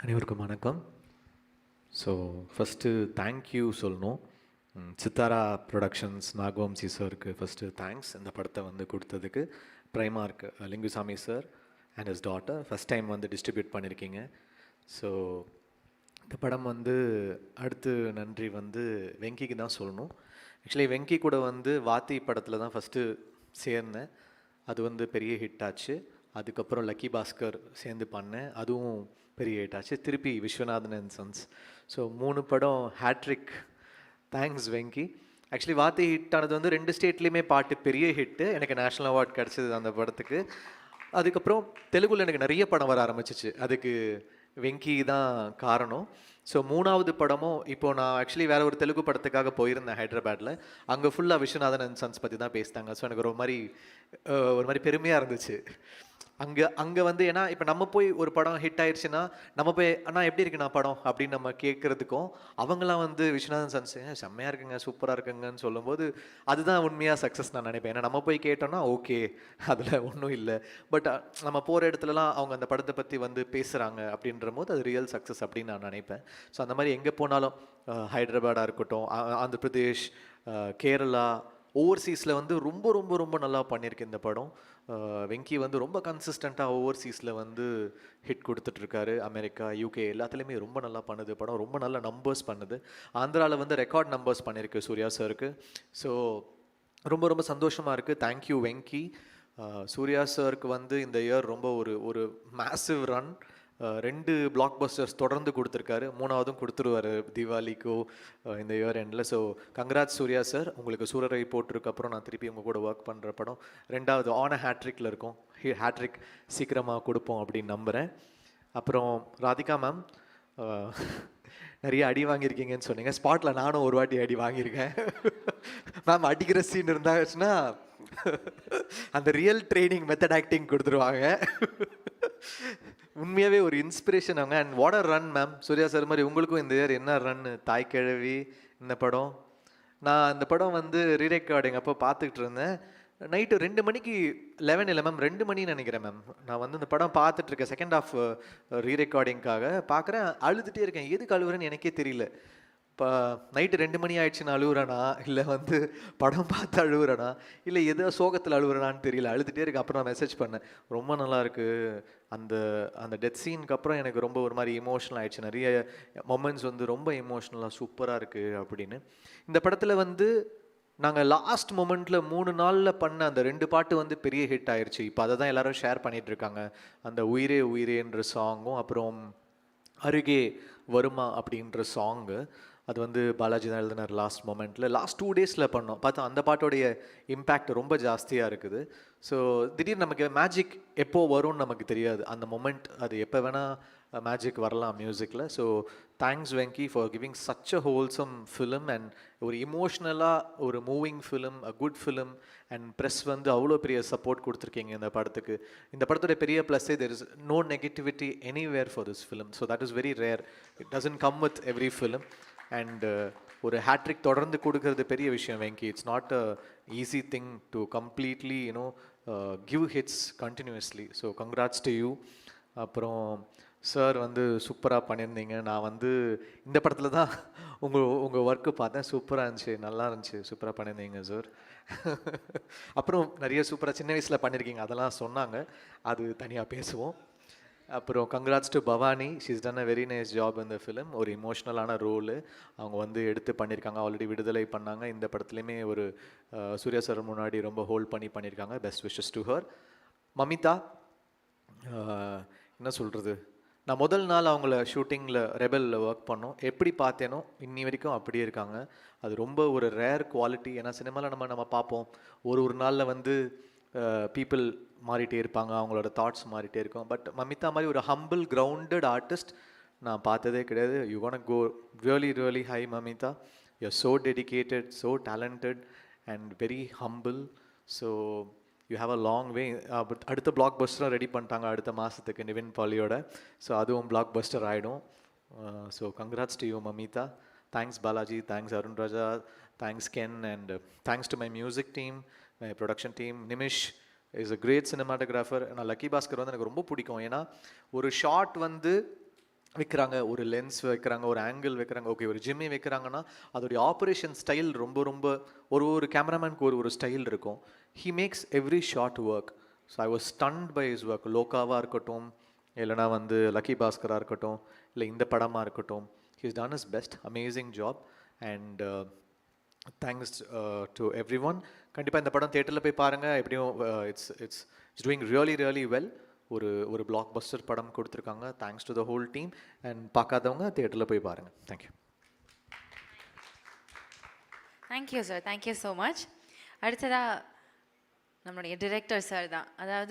அனைவருக்கும் வணக்கம். So first thank you சொல்லணும். சித்தாரா ப்ரொடக்ஷன்ஸ் நாகவம்சி சாருக்கு ஃபஸ்ட்டு தேங்க்ஸ் இந்த படத்தை வந்து கொடுத்ததுக்கு. பிரைமார்க் Lingusamy sir and his daughter first time வந்து டிஸ்ட்ரிபியூட் பண்ணியிருக்கீங்க. ஸோ இந்த படம் வந்து அடுத்து நன்றி வந்து வெங்கிக்கு தான் சொல்லணும். ஆக்சுவலி வெங்கி கூட வந்து வாத்தி படத்தில் தான் ஃபஸ்ட்டு சேர்ந்தேன். அது வந்து பெரிய ஹிட் ஆச்சு. அதுக்கப்புறம் லக்கி பாஸ்கர் சேர்ந்து பண்ணேன், அதுவும் பெரிய ஹிட் ஆச்சு. திருப்பி விஸ்வநாதன் அண்ட் சன்ஸ். ஸோ 3 படம் ஹேட்ரிக். தேங்க்ஸ் வெங்கி. ஆக்சுவலி வாத்தி ஹிட் ஆனது வந்து 2 ஸ்டேட்லேயுமே பாட்டு பெரிய ஹிட்டு. எனக்கு நேஷ்னல் அவார்ட் கிடச்சிது அந்த படத்துக்கு. அதுக்கப்புறம் தெலுங்குல எனக்கு நிறைய படம் வர ஆரம்பிச்சிச்சு. அதுக்கு வெங்கி தான் காரணம். ஸோ 3வது படமும் இப்போது நான் ஆக்சுவலி வேறு ஒரு தெலுங்கு படத்துக்காக போயிருந்தேன் ஹைதராபாத்தில். அங்கே ஃபுல்லாக விஸ்வநாதன் அண்ட் சன்ஸ் பற்றி தான் பேசிட்டாங்க. ஸோ எனக்கு ஒரு மாதிரி பெருமையாக இருந்துச்சு. அங்கே வந்து ஏன்னா இப்போ நம்ம போய் ஒரு படம் ஹிட் ஆயிடுச்சுன்னா நம்ம போய் அண்ணா எப்படி இருக்குண்ணா படம் அப்படின்னு நம்ம கேட்குறதுக்கும், அவங்களாம் வந்து விஸ்வநாதன் சன்ஸ் செம்மையாக இருக்குங்க, சூப்பராக இருக்குங்கன்னு சொல்லும்போது அதுதான் உண்மையாக சக்ஸஸ் நான் நினைப்பேன். ஏன்னா நம்ம போய் கேட்டோம்னா ஓகே, அதில் ஒன்றும் இல்லை. பட் நம்ம போகிற இடத்துலலாம் அவங்க அந்த படத்தை பற்றி வந்து பேசுகிறாங்க அப்படின்ற போது அது ரியல் சக்ஸஸ் அப்படின்னு நான் நினைப்பேன். ஸோ அந்த மாதிரி எங்கே போனாலும் ஹைதராபாடாக இருக்கட்டும், ஆந்திர பிரதேஷ், கேரளா, ஓவர்சீஸில் வந்து ரொம்ப ரொம்ப ரொம்ப நல்லா பண்ணியிருக்கு இந்த படம். வெங்கி வந்து ரொம்ப கன்சிஸ்டண்ட்டாக ஓவர்சீஸில் வந்து ஹிட் கொடுத்துட்ருக்காரு. அமெரிக்கா, யூகே எல்லாத்துலேயுமே ரொம்ப நல்லா பண்ணுது படம். ரொம்ப நல்ல நம்பர்ஸ் பண்ணுது. ஆந்திராவில் வந்து ரெக்கார்ட் நம்பர்ஸ் பண்ணியிருக்கு சூர்யா சாருக்கு. ஸோ ரொம்ப ரொம்ப சந்தோஷமாக இருக்குது. தேங்க்யூ வெங்கி. சூர்யா சாருக்கு வந்து இந்த இயர் ரொம்ப ஒரு மேசிவ் ரன். 2 பிளாக் பஸ்டர்ஸ் தொடர்ந்து கொடுத்துருக்காரு. 3வதும் கொடுத்துருவார் தீபாவளிக்கோ இந்த இயர் எண்டில். So congrats Suriya sir. உங்களுக்கு சூரரை போட்டிருக்கப்புறம் நான் திருப்பி உங்கள் கூட ஒர்க் பண்ணுற படம் 2வது ஆன ஹேட்ரிக்கில் இருக்கும். ஹேட்ரிக் சீக்கிரமாக கொடுப்போம் அப்படின்னு நம்புகிறேன். அப்புறம் ராதிகா மேம், நிறைய அடி வாங்கியிருக்கீங்கன்னு சொன்னீங்க. ஸ்பாட்டில் நானும் ஒரு வாட்டி அடி வாங்கியிருக்கேன். மேம் அடிக்கிற சீன் இருந்தாச்சுன்னா அந்த ரியல் ட்ரைனிங் மெத்தட் ஆக்டிங் கொடுத்துருவாங்க. உண்மையாகவே ஒரு இன்ஸ்பிரேஷன் அவங்க. And what a run ma'am. Suriya sir மாதிரி உங்களுக்கும் இந்த இயர் என்ன ரன். தாய் கிழவி இந்த படம், நான் அந்த படம் வந்து ரீரெக்கார்டிங் அப்போ பார்த்துக்கிட்டு இருந்தேன். நைட்டு 2 மணிக்கு 11 இல்லை மேம் 2 மணின்னு நினைக்கிறேன் மேம். நான் வந்து இந்த படம் பார்த்துட்ருக்கேன் செகண்ட் ஆஃப் ரீரெக்கார்டிங்காக பார்க்குறேன். அழுதுகிட்டே இருக்கேன். எதுக்கு அழுகுறேன்னு எனக்கே தெரியல. இப்போ நைட்டு 2 மணி ஆயிடுச்சுன்னு அழுகுறேனா, இல்லை வந்து படம் பார்த்து அழுகுறேனா, இல்லை எதோ சோகத்தில் அழுகுறேனான்னு தெரியல. அழுதுகிட்டே இருக்கு. அப்புறம் நான் மெசேஜ் பண்ணேன், ரொம்ப நல்லா இருக்குது. அந்த டெத் சீனுக்கு அப்புறம் எனக்கு ரொம்ப ஒரு மாதிரி எமோஷனல் ஆகிடுச்சு. நிறைய மொமெண்ட்ஸ் வந்து ரொம்ப எமோஷ்னலாக சூப்பராக இருக்குது அப்படின்னு. இந்த படத்தில் வந்து நாங்கள் லாஸ்ட் மொமெண்ட்டில் 3 நாளில் பண்ண அந்த 2 பாட்டு வந்து பெரிய ஹிட் ஆயிடுச்சு. இப்போ அதை தான் எல்லோரும் ஷேர் பண்ணிகிட்ருக்காங்க. அந்த உயிரே உயிரேன்ற சாங்கும், அப்புறம் அருகே வருமா அப்படின்ற சாங்கு. அது வந்து பாலாஜி தான் எழுதினார் லாஸ்ட் மொமெண்ட்டில். லாஸ்ட் 2 டேஸில் பண்ணோம். பார்த்தா அந்த பாட்டோடைய இம்பேக்ட் ரொம்ப ஜாஸ்தியாக இருக்குது. ஸோ திடீர்னு நமக்கு மேஜிக் எப்போ வரும்னு நமக்கு தெரியாது. அந்த மொமெண்ட் அது எப்போ வேணால் மேஜிக் வரலாம் மியூசிக்கில். So thanks Venky for giving such a wholesome film and ஒரு இமோஷ்னலாக ஒரு moving film, a good film. And press வந்து அவ்வளோ பெரிய சப்போர்ட் கொடுத்துருக்கீங்க இந்த படத்துக்கு. இந்த படத்துடைய பெரிய ப்ளஸ்ஸே there is no negativity anywhere for this film. So that is very rare. It doesn't come with every film. And ஒரு ஹேட்ரிக் தொடர்ந்து கொடுக்கறது பெரிய விஷயம் Venki. It's not a easy thing to completely give hits continuously. So congrats to you. அப்புறம் sir வந்து சூப்பராக பண்ணியிருந்தீங்க. நான் வந்து இந்த படத்தில் தான் உங்கள் ஒர்க்கு பார்த்தேன். சூப்பராக இருந்துச்சு, நல்லா இருந்துச்சு, சூப்பராக பண்ணியிருந்தீங்க சார். அப்புறம் நிறைய சூப்பராக சின்ன வயசில் பண்ணியிருக்கீங்க, அதெல்லாம் சொன்னாங்க, அது தனியாக பேசுவோம். அப்புறம் congrats to Bhavani. She's done a very nice job இந்த ஃபிலிம். ஒரு இமோஷ்னலான ரோலு அவங்க வந்து எடுத்து பண்ணியிருக்காங்க. ஆல்ரெடி விடுதலை பண்ணாங்க. இந்த படத்துலையுமே ஒரு சூர்யா சார் முன்னாடி ரொம்ப ஹோல்ட் பண்ணியிருக்காங்க. Best wishes to her. Mamitha, என்ன சொல்கிறது, நான் முதல் நாள் அவங்கள ஷூட்டிங்கில் ரெபலில் ஒர்க் பண்ணோம். எப்படி பார்த்தேனோ இன்னி வரைக்கும் அப்படியே இருக்காங்க. அது ரொம்ப ஒரு ரேர் குவாலிட்டி. ஏன்னா சினிமாவில் நம்ம பார்ப்போம், ஒரு நாளில் வந்து பீப்புள் மாறிட்டே இருப்பாங்க, அவங்களோட தாட்ஸ் மாறிட்டே இருக்கும். பட் மமிதா மாதிரி ஒரு ஹம்பிள் கிரவுண்டட் ஆர்டிஸ்ட் நான் பார்த்ததே கிடையாது. You want go really really high Mamitha. You are so dedicated, so talented and very humble. So you have a long way. அடுத்த பிளாக் பஸ்டரும் ரெடி பண்ணிட்டாங்க அடுத்த மாதத்துக்கு நிவின் பாலியோட. ஸோ அதுவும் பிளாக் பஸ்டர் ஆகிடும். So congrats to you Mamitha. Thanks Balaji, thanks Arun Raja, thanks Ken, and thanks to my music team, my production team. Nimish is a great cinematographer. நான் லக்கி பாஸ்கர் வந்து எனக்கு ரொம்ப பிடிக்கும். ஏன்னா ஒரு ஷாட் வந்து வைக்கிறாங்க, ஒரு லென்ஸ் வைக்கிறாங்க, ஒரு ஆங்கிள் வைக்கிறாங்க, ஓகே ஒரு ஜிம்மே வைக்கிறாங்கன்னா அதோடைய ஆப்ரேஷன் ஸ்டைல் ரொம்ப ரொம்ப ஒரு கேமராமேனுக்கு ஒரு ஸ்டைல் இருக்கும். He makes every shot work. So I was stunned by his work. லோகாவாக இருக்கட்டும், இல்லைனா வந்து லக்கி பாஸ்கராக இருக்கட்டும், இல்லை இந்த படமாக இருக்கட்டும், he's ton is best. Amazing job. And thanks to every one. கண்டிப்பாக இந்த படம் தேட்டரில் போய் பாருங்கள். எப்படியும் it's it's it's doing really really well. ஒரு பிளாக் பஸ்டர் படம் கொடுத்துருக்காங்க. Thanks to the whole team. And பார்க்காதவங்க தேட்டரில் போய் பாருங்கள். Thank you. Thank you sir, thank you so much. அடுத்ததாக நம்மளுடைய டிரெக்டர் சார் தான். அதாவது